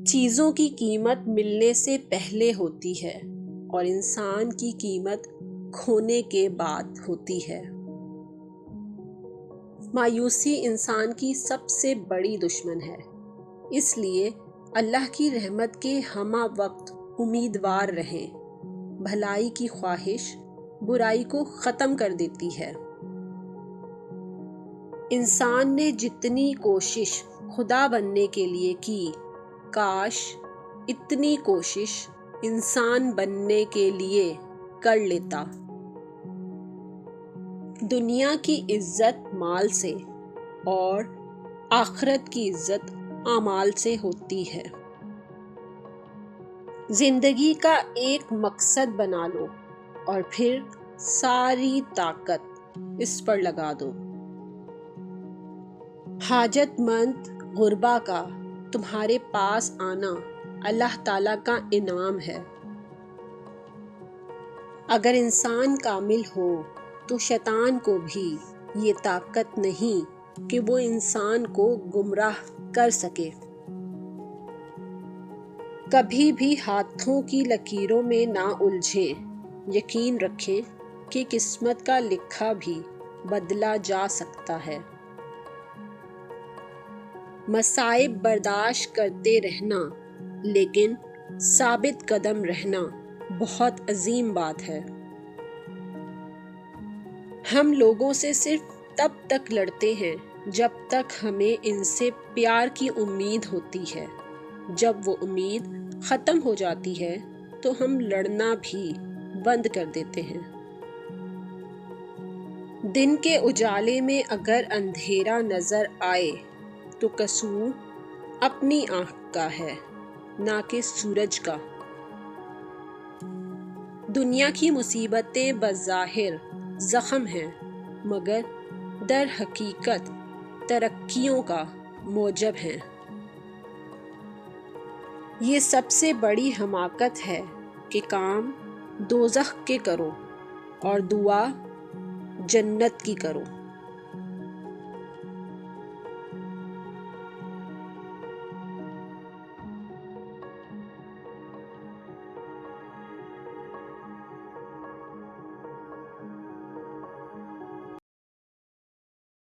چیزوں کی قیمت ملنے سے پہلے ہوتی ہے اور انسان کی قیمت کھونے کے بعد ہوتی ہے۔ مایوسی انسان کی سب سے بڑی دشمن ہے، اس لیے اللہ کی رحمت کے ہمہ وقت امیدوار رہیں۔ بھلائی کی خواہش برائی کو ختم کر دیتی ہے۔ انسان نے جتنی کوشش خدا بننے کے لیے کی، کاش اتنی کوشش انسان بننے کے لیے کر لیتا۔ دنیا کی عزت مال سے اور آخرت کی عزت اعمال سے ہوتی ہے۔ زندگی کا ایک مقصد بنا لو اور پھر ساری طاقت اس پر لگا دو۔ حاجت مند غربا کا تمہارے پاس آنا اللہ تعالیٰ کا انعام ہے۔ اگر انسان کامل ہو تو شیطان کو بھی یہ طاقت نہیں کہ وہ انسان کو گمراہ کر سکے۔ کبھی بھی ہاتھوں کی لکیروں میں نہ الجھیں، یقین رکھیں کہ قسمت کا لکھا بھی بدلا جا سکتا ہے۔ مصائب برداشت کرتے رہنا لیکن ثابت قدم رہنا بہت عظیم بات ہے۔ ہم لوگوں سے صرف تب تک لڑتے ہیں جب تک ہمیں ان سے پیار کی امید ہوتی ہے۔ جب وہ امید ختم ہو جاتی ہے تو ہم لڑنا بھی بند کر دیتے ہیں۔ دن کے اجالے میں اگر اندھیرا نظر آئے تو قصور اپنی آنکھ کا ہے، نہ کہ سورج کا۔ دنیا کی مصیبتیں بظاہر زخم ہیں مگر در حقیقت ترقیوں کا موجب ہیں۔ یہ سب سے بڑی حماقت ہے کہ کام دوزخ کے کرو اور دعا جنت کی کرو۔